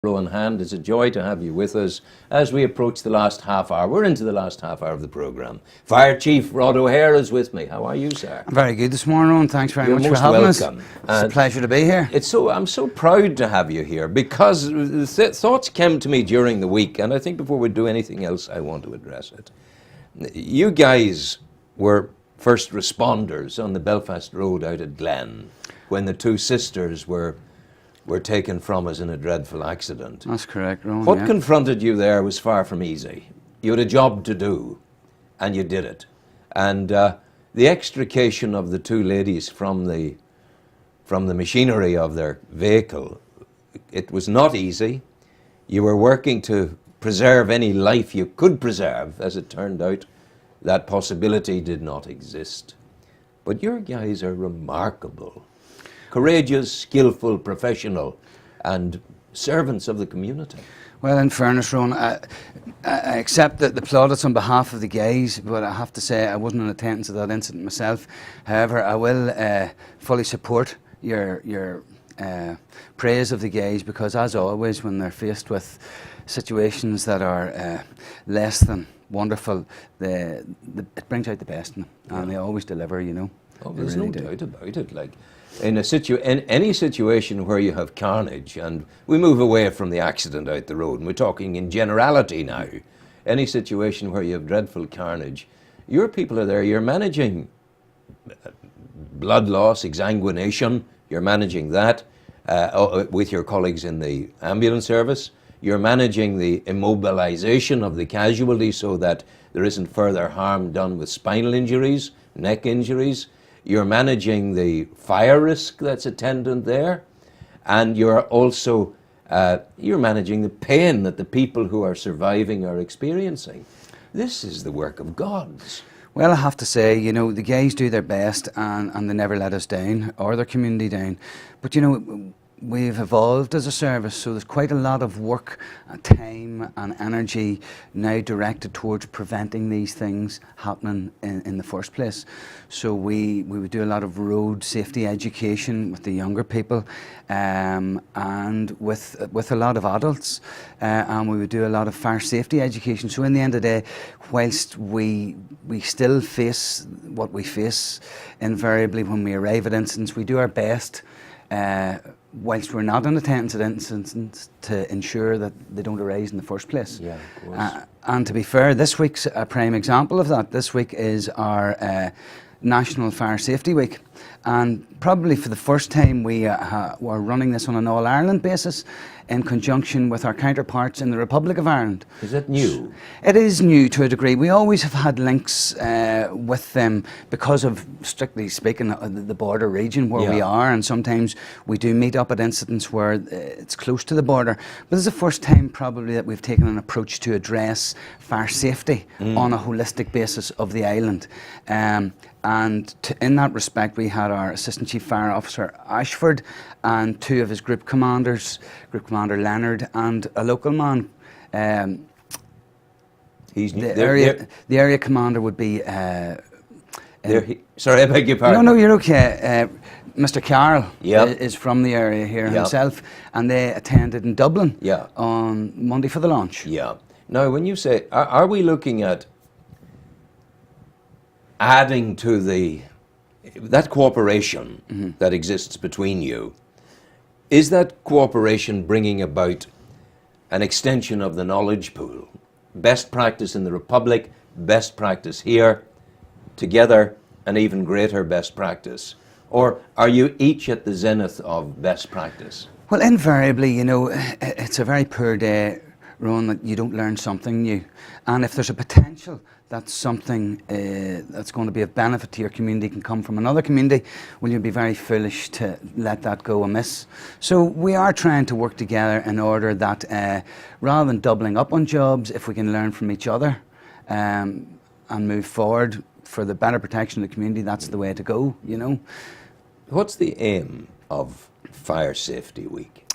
Rowan Hand, it's a joy to have you with us as we approach the last half hour. We're into the last half hour of the programme. Fire Chief Rod O'Hare is with me. How are you, sir? I'm very good this morning, Rowan. Thanks very much for most having welcome. us. It's a pleasure to be here. I'm so proud to have you here because thoughts came to me during the week, and I think before we do anything else, I want to address it. You guys were first responders on the Belfast Road out at Glen when the two sisters were taken from us in a dreadful accident. That's correct, Rowan. What confronted you there was far from easy. You had a job to do, and you did it. And the extrication of the two ladies from the machinery of their vehicle, it was not easy. You were working to preserve any life you could preserve. As it turned out, that possibility did not exist. But your guys are remarkable. Courageous, skillful, professional, and servants of the community. Well, in fairness, Rowan, I accept that the plaudits on behalf of the guys, but I have to say I wasn't in attendance at that incident myself. However, I will fully support your praise of the guys, because as always, when they're faced with situations that are less than wonderful, it brings out the best in them, and they always deliver, you know. Oh, there's no doubt about it. Like, in any situation where you have carnage, and we move away from the accident out the road, and we're talking in generality now, any situation where you have dreadful carnage, your people are there, you're managing blood loss, exsanguination, you're managing that with your colleagues in the ambulance service, you're managing the immobilization of the casualty so that there isn't further harm done with spinal injuries, neck injuries. You're managing the fire risk that's attendant there, and you're also you're managing the pain that the people who are surviving are experiencing. This is the work of gods. Well, I have to say, you know, the guys do their best, and they never let us down or their community down. But you know, we've evolved as a service, so there's quite a lot of work, time and energy now directed towards preventing these things happening in the first place. So we would do a lot of road safety education with the younger people, and with a lot of adults, and we would do a lot of fire safety education. So in the end of the day, whilst we still face what we face invariably when we arrive at incidents, we do our best whilst we're not in attendance at incidents to ensure that they don't arise in the first place. Yeah, of course. And to be fair, this week's a prime example of that. This week is our National Fire Safety Week, and probably for the first time we were running this on an all-Ireland basis in conjunction with our counterparts in the Republic of Ireland. Is that new? It is new to a degree. We always have had links with them because of, strictly speaking, the border region where we are, and sometimes we do meet up at incidents where it's close to the border. But this is the first time probably that we've taken an approach to address fire safety on a holistic basis of the island. And in that respect, we had our Assistant Chief Fire Officer Ashford and two of his group commanders, Group Commander Leonard and a local man. The area commander would be... sorry, I beg your pardon. No, you're okay. Mr. Carroll is from the area here himself, and they attended in Dublin on Monday for the launch. Yeah. Now, when you say, are we looking at adding to that cooperation that exists between you? Is that cooperation bringing about an extension of the knowledge pool? Best practice in the Republic, best practice here, together an even greater best practice? Or are you each at the zenith of best practice? Well, invariably, you know, it's a very poor day, Rowan, that you don't learn something new. And if there's a potential that something that's going to be of benefit to your community can come from another community, well, you'd be very foolish to let that go amiss. So we are trying to work together in order that rather than doubling up on jobs, if we can learn from each other and move forward for the better protection of the community, that's the way to go, you know. What's the aim of Fire Safety Week?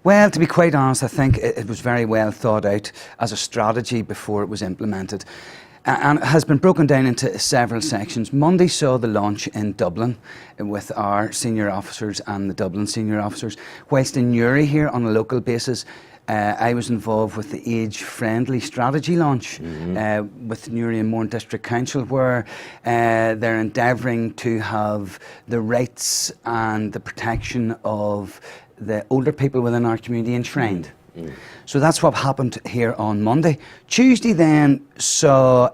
Well, to be quite honest, I think it was very well thought out as a strategy before it was implemented. And it has been broken down into several sections. Monday saw the launch in Dublin with our senior officers and the Dublin senior officers, whilst in Newry here on a local basis, I was involved with the age-friendly strategy launch with Newry and Mourne District Council, where they're endeavouring to have the rights and the protection of the older people within our community enshrined. So that's what happened here on Monday. Tuesday then saw,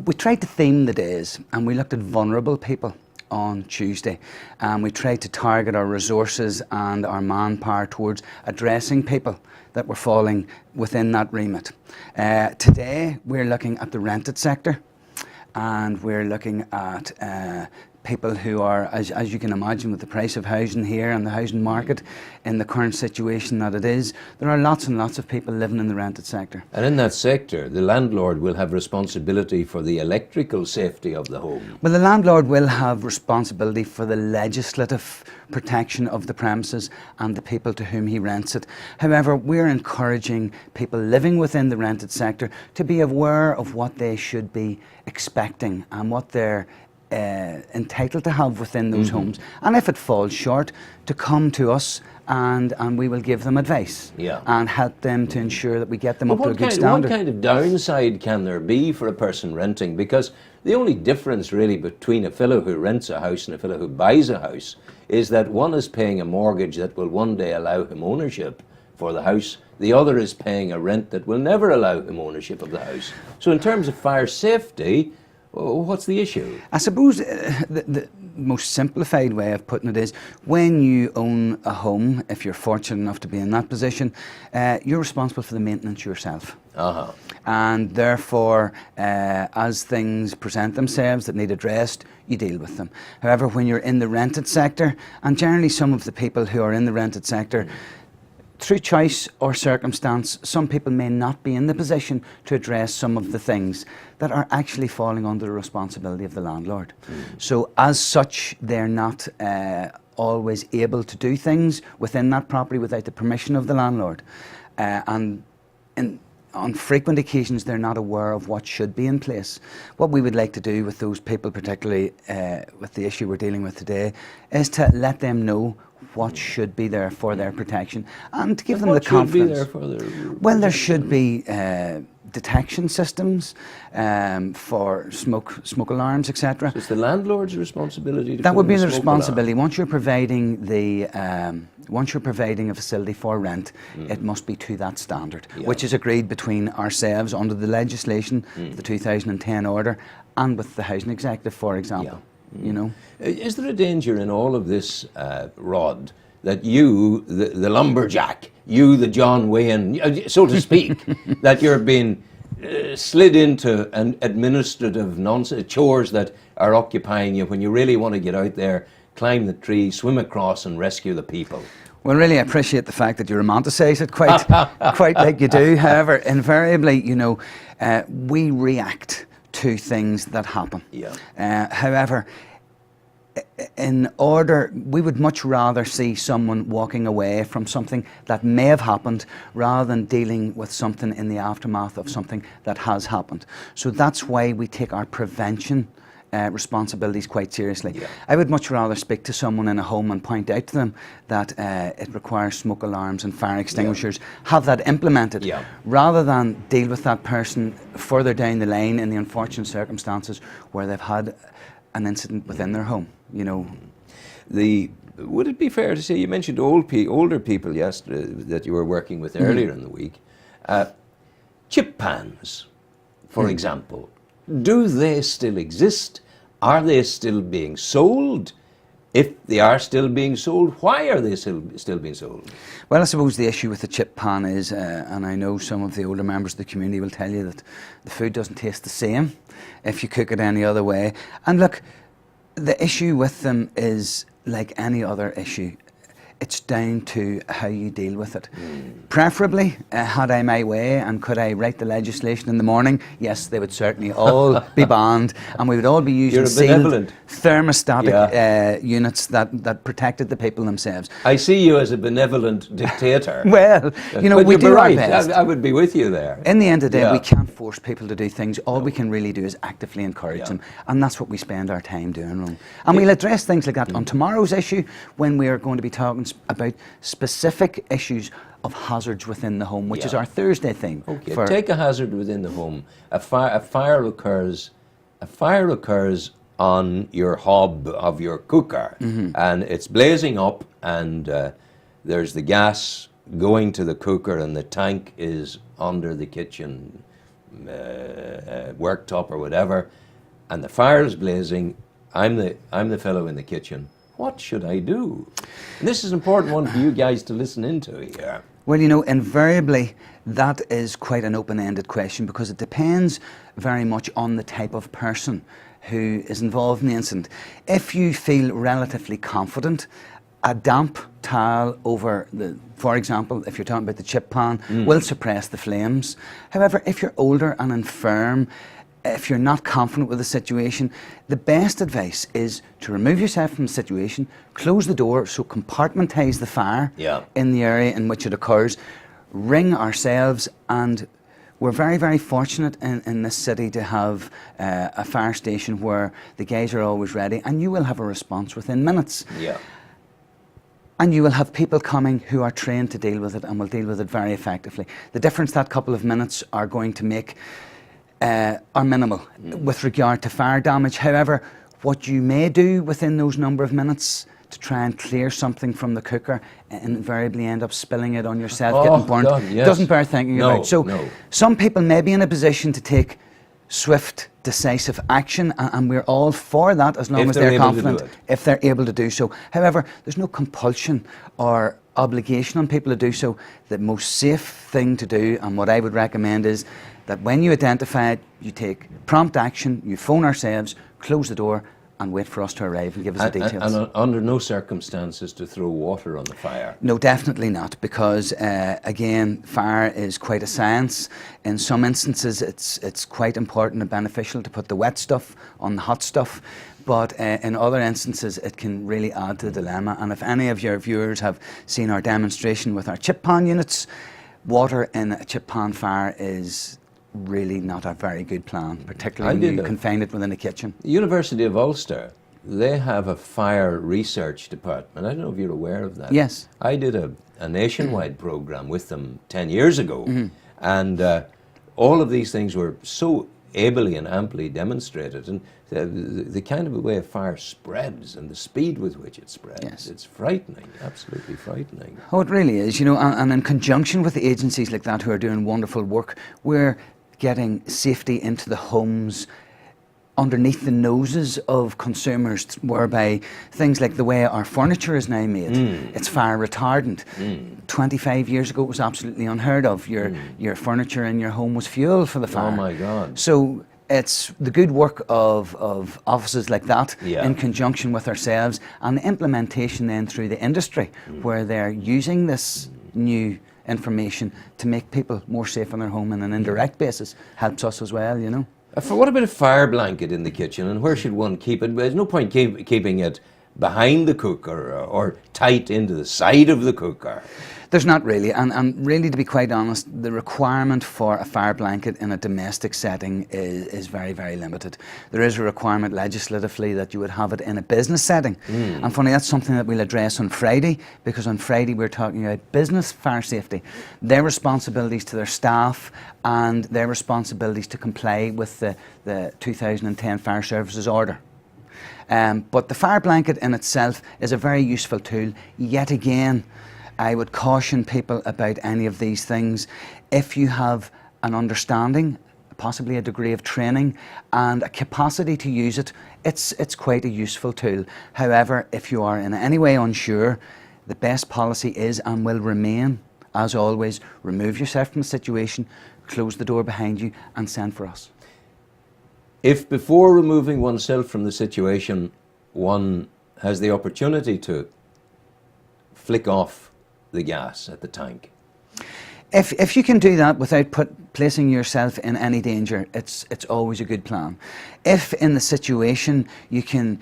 we tried to theme the days, and we looked at vulnerable people on Tuesday, and we tried to target our resources and our manpower towards addressing people that were falling within that remit. Today we're looking at the rented sector, and we're looking at people who are, as you can imagine, with the price of housing here and the housing market in the current situation that it is, there are lots and lots of people living in the rented sector. And in that sector, the landlord will have responsibility for the electrical safety of the home. Well, the landlord will have responsibility for the legislative protection of the premises and the people to whom he rents it. However, we're encouraging people living within the rented sector to be aware of what they should be expecting and what they're entitled to have within those homes, and if it falls short, to come to us and we will give them advice and help them to ensure that we get them up to a good standard. What kind of downside can there be for a person renting? Because the only difference really between a fellow who rents a house and a fellow who buys a house is that one is paying a mortgage that will one day allow him ownership for the house. The other is paying a rent that will never allow him ownership of the house. So in terms of fire safety, what's the issue? I suppose the most simplified way of putting it is, when you own a home, if you're fortunate enough to be in that position, you're responsible for the maintenance yourself. And therefore, as things present themselves that need addressed, you deal with them. However, when you're in the rented sector, and generally some of the people who are in the rented sector, through choice or circumstance, some people may not be in the position to address some of the things that are actually falling under the responsibility of the landlord. So as such, they're not always able to do things within that property without the permission of the landlord. And on frequent occasions, they're not aware of what should be in place. What we would like to do with those people, particularly with the issue we're dealing with today, is to let them know what should be there for their protection, and to give them the confidence. What should be there for their... Well, there should be detection systems for smoke alarms, etc. So it's the landlord's responsibility to... That would be the responsibility. Once you're providing a facility for rent, it must be to that standard, which is agreed between ourselves under the legislation, the 2010 order, and with the housing executive, for example. You know, is there a danger in all of this, Rod, that you, the lumberjack, you, the John Wayne, so to speak, that you're being slid into an administrative nonsense, chores that are occupying you when you really want to get out there, climb the tree, swim across and rescue the people? Well, really, I appreciate the fact that you romanticise it quite like you do. However, invariably, you know, we react to things that happen. However, we would much rather see someone walking away from something that may have happened rather than dealing with something in the aftermath of something that has happened. So that's why we take our prevention responsibilities quite seriously. I would much rather speak to someone in a home and point out to them that it requires smoke alarms and fire extinguishers, have that implemented, rather than deal with that person further down the line in the unfortunate circumstances where they've had an incident within their home, you know. Would it be fair to say, you mentioned older people yesterday that you were working with earlier in the week, chip pans, for example, do they still exist? Are they still being sold? If they are still being sold, why are they still being sold? Well, I suppose the issue with the chip pan is, and I know some of the older members of the community will tell you that the food doesn't taste the same if you cook it any other way. And look, the issue with them is like any other issue. It's down to how you deal with it. Preferably, had I my way and could I write the legislation in the morning, yes, they would certainly all be banned, and we would all be using sealed thermostatic units that protected the people themselves. I see you as a benevolent dictator. Well, you know, but we do our right. best. I would be with you there. In the end of the day, we can't force people to do things. All we can really do is actively encourage them, and that's what we spend our time doing, Ron. And we'll address things like that on tomorrow's issue when we are going to be talking about specific issues of hazards within the home, which is Yeah. our Thursday theme. Okay, take a hazard within the home. A fire occurs. A fire occurs on your hob of your cooker, and it's blazing up, and there's the gas going to the cooker, and the tank is under the kitchen worktop or whatever, and the fire is blazing. I'm the fellow in the kitchen. What should I do? And this is an important one for you guys to listen into here. Well, you know, invariably that is quite an open-ended question because it depends very much on the type of person who is involved in the incident. If you feel relatively confident, a damp towel over for example, if you're talking about the chip pan, will suppress the flames. However, if you're older and infirm, if you're not confident with the situation, the best advice is to remove yourself from the situation, close the door, so compartmentise the fire in the area in which it occurs, ring ourselves, and we're very, very fortunate in this city to have a fire station where the guys are always ready and you will have a response within minutes. Yeah. And you will have people coming who are trained to deal with it and will deal with it very effectively. The difference that couple of minutes are going to make are minimal with regard to fire damage. However, what you may do within those number of minutes to try and clear something from the cooker and invariably end up spilling it on yourself, getting burnt, God, yes. doesn't bear thinking about. So some people may be in a position to take swift, decisive action, and we're all for that as long as they're confident, if they're able to do so. However, there's no compulsion or obligation on people to do so. The most safe thing to do, and what I would recommend, is that when you identify it, you take prompt action, you phone ourselves, close the door, and wait for us to arrive and give us the details. And under no circumstances to throw water on the fire? No, definitely not, because again, fire is quite a science. In some instances, it's quite important and beneficial to put the wet stuff on the hot stuff, but in other instances, it can really add to the dilemma. And if any of your viewers have seen our demonstration with our chip pan units, water in a chip pan fire is really not a very good plan, particularly when you confine it within a kitchen. The University of Ulster, they have a fire research department. I don't know if you're aware of that. Yes. I did a nationwide program with them 10 years ago, and all of these things were so ably and amply demonstrated, and the kind of way a fire spreads and the speed with which it spreads, it's frightening, absolutely frightening. Oh, it really is, you know, and in conjunction with the agencies like that who are doing wonderful work, we're getting safety into the homes underneath the noses of consumers, whereby things like the way our furniture is now made, it's fire retardant. 25 years ago it was absolutely unheard of. Your furniture in your home was fuel for the fire. Oh my God. So it's the good work of offices like that in conjunction with ourselves, and the implementation then through the industry where they're using this new information to make people more safe in their home on an indirect basis helps us as well, you know. For what about a fire blanket in the kitchen, and where should one keep it? There's no point keeping it behind the cooker or tight into the side of the cooker. There's not really, and really, to be quite honest, the requirement for a fire blanket in a domestic setting is very, very limited. There is a requirement legislatively that you would have it in a business setting. And funny, that's something that we'll address on Friday, because on Friday we're talking about business fire safety, their responsibilities to their staff and their responsibilities to comply with the 2010 Fire Services Order. But the fire blanket in itself is a very useful tool. Yet again, I would caution people about any of these things. If you have an understanding, possibly a degree of training, and a capacity to use it, it's quite a useful tool. However, if you are in any way unsure, the best policy is and will remain, as always, remove yourself from the situation, close the door behind you, and send for us. If before removing oneself from the situation, one has the opportunity to flick off the gas at the tank. If you can do that without placing yourself in any danger, it's always a good plan. If in the situation you can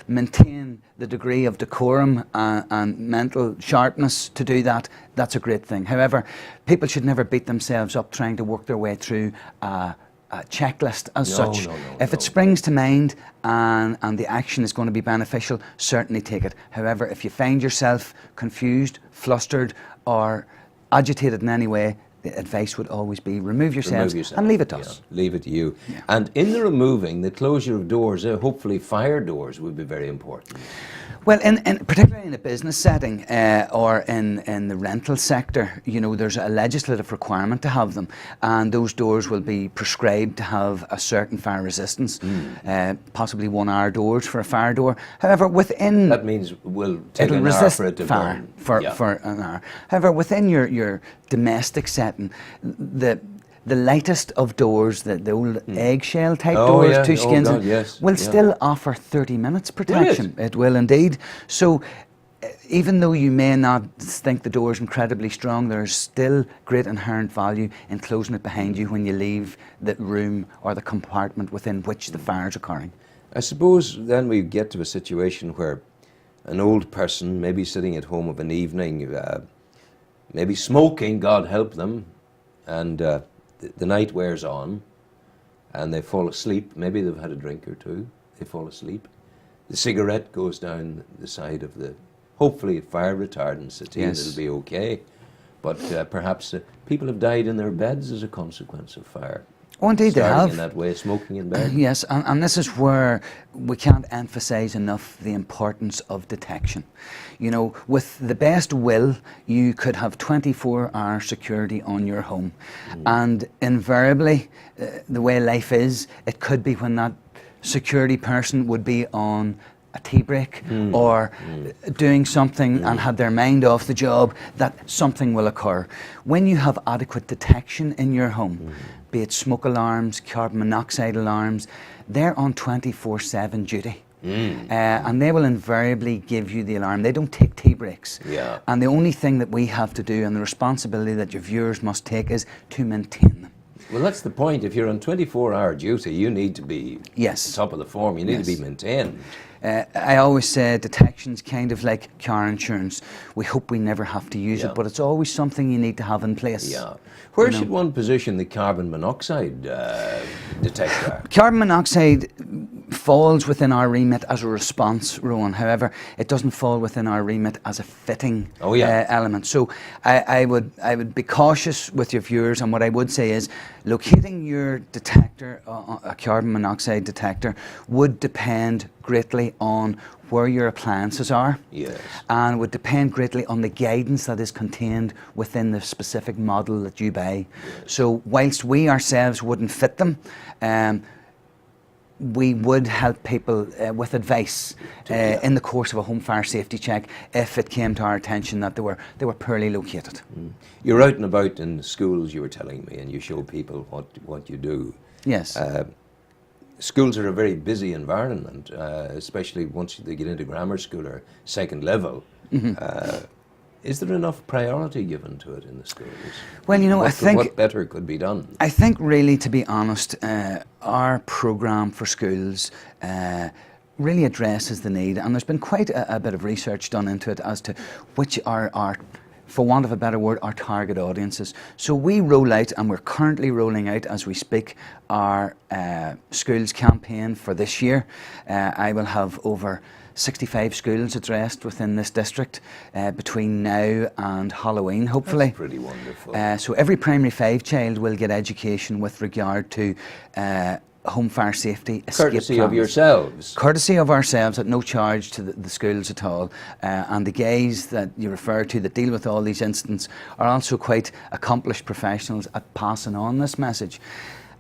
maintain the degree of decorum and mental sharpness to do that, that's a great thing. However, people should never beat themselves up trying to work their way through a a checklist as No, such. no, no, If it no. springs to mind and the action is going to be beneficial, certainly take it. However, if you find yourself confused, flustered, or agitated in any way, the advice would always be remove yourselves and leave it to us. Yeah, leave it to you. Yeah. And in the removing, the closure of doors, hopefully fire doors would be very important. Well, particularly in a business setting or in the rental sector, you know, there's a legislative requirement to have them, and those doors will be prescribed to have a certain fire resistance, possibly 1 hour doors for a fire door. However, within That means we'll take it'll an hour resist for it to fire burn. for, Yeah. for an hour. However, within your domestic setting, the lightest of doors, the old eggshell type Oh, doors, yeah. 2 Oh, skins, God, yes. will Yeah. still offer 30 minutes protection. Will It will indeed. So even though you may not think the door is incredibly strong, there's still great inherent value in closing it behind you when you leave the room or the compartment within which the fire is occurring. I suppose then we get to a situation where an old person, maybe sitting at home of an evening, maybe smoking, God help them, and the night wears on, and they fall asleep. Maybe they've had a drink or two. They fall asleep. The cigarette goes down the side of the, hopefully fire retardant, Yes. it'll be okay. But perhaps people have died in their beds as a consequence of fire. Oh, indeed, they Starting have. in that way, smoking in bed. Yes, and this is where we can't emphasise enough the importance of detection. You know, with the best will, you could have 24-hour security on your home. And invariably, the way life is, it could be when that security person would be on a tea break or doing something and had their mind off the job, that something will occur. When you have adequate detection in your home, be it smoke alarms, carbon monoxide alarms, they're on 24/7 duty. And they will invariably give you the alarm. They don't take tea breaks. Yeah. And the only thing that we have to do and the responsibility that your viewers must take is to maintain them. Well, that's the point. If you're on 24-hour duty, you need to be Yes. top of the form. You need to Yes. be maintained. I always say detection's kind of like car insurance. We hope we never have to use Yeah. it, but it's always something you need to have in place. Yeah. Where You know. should one position the carbon monoxide detector? Carbon monoxide falls within our remit as a response, Rowan. However, it doesn't fall within our remit as a fitting Oh, yeah. element. So I would be cautious with your viewers, and what I would say is locating your detector, a carbon monoxide detector, would depend greatly on where your appliances are. Yes. And would depend greatly on the guidance that is contained within the specific model that you buy. So whilst we ourselves wouldn't fit them, we would help people with advice in the course of a home fire safety check if it came to our attention that they were poorly located. You're out and about in schools, you were telling me, and you show people what you do. Yes. Schools are a very busy environment, especially once they get into grammar school or second level. Is there enough priority given to it in the schools? Well, you know, I think what better could be done? I think really, to be honest, our programme for schools really addresses the need, and there's been quite a bit of research done into it as to which are for want of a better word, our target audiences. So we roll out, and we're currently rolling out as we speak, our schools campaign for this year. I will have over 65 schools addressed within this district between now and Halloween, hopefully. That's pretty wonderful. So every primary 5 child will get education with regard to home fire safety escape Courtesy of plans. yourselves. Courtesy of ourselves at no charge to the schools at all. And the guys that you refer to that deal with all these incidents are also quite accomplished professionals at passing on this message.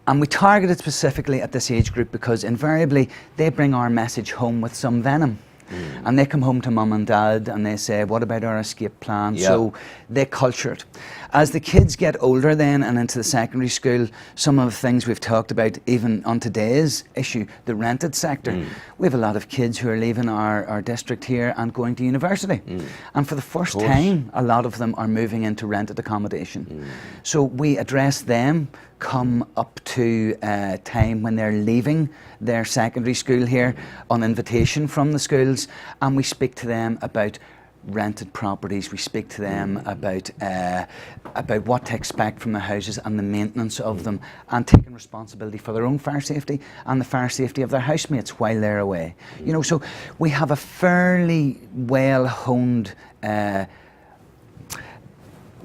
And we target it specifically at this age group because invariably they bring our message home with some venom. And they come home to mum and dad and they say, what about our escape plan? Yeah. So they culture it. As the kids get older then and into the secondary school, some of the things we've talked about even on today's issue, the rented sector, we have a lot of kids who are leaving our district here and going to university. And for the first time, a lot of them are moving into rented accommodation. So we address them come up to a time when they're leaving their secondary school here on invitation from the schools, and we speak to them about rented properties. We speak to them about what to expect from the houses and the maintenance of them, and taking responsibility for their own fire safety and the fire safety of their housemates while they're away. You know, so we have a fairly well honed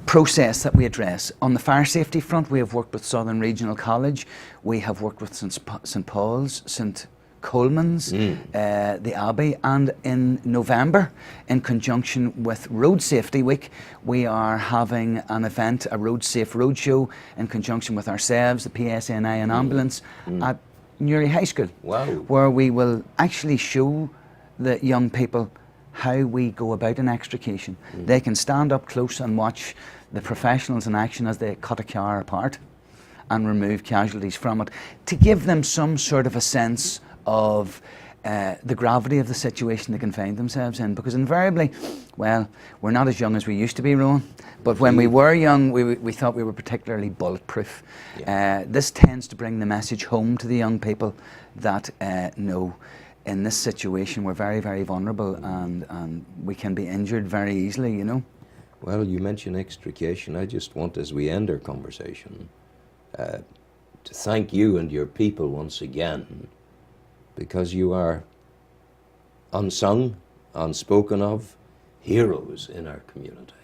process that we address. On the fire safety front, we have worked with Southern Regional College, we have worked with St Paul's, St Coleman's, the Abbey, and in November, in conjunction with Road Safety Week, we are having an event, a Road Safe Roadshow, in conjunction with ourselves, the PSNI and Ambulance, at Newry High School. Wow. Where we will actually show the young people how we go about an extrication. They can stand up close and watch the professionals in action as they cut a car apart and remove casualties from it, to give them some sort of a sense of the gravity of the situation they can find themselves in. Because invariably, well, we're not as young as we used to be, Rowan, but when we were young, we thought we were particularly bulletproof. This tends to bring the message home to the young people that no, in this situation we're very, very vulnerable, and we can be injured very easily, you know. Well, you mentioned extrication. I just want, as we end our conversation, to thank you and your people once again, because you are unsung, unspoken of heroes in our community.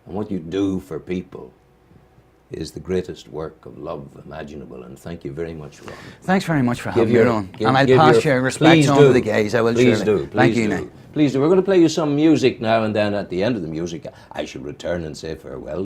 And what you do for people is the greatest work of love imaginable. And thank you very much, Ron. Thanks very much for having me on. And I'll give pass your respects on to the guys. I will. Please surely. do. Thank Please you. do. Now. Please do. We're going to play you some music now, and then at the end of the music, I shall return and say farewell.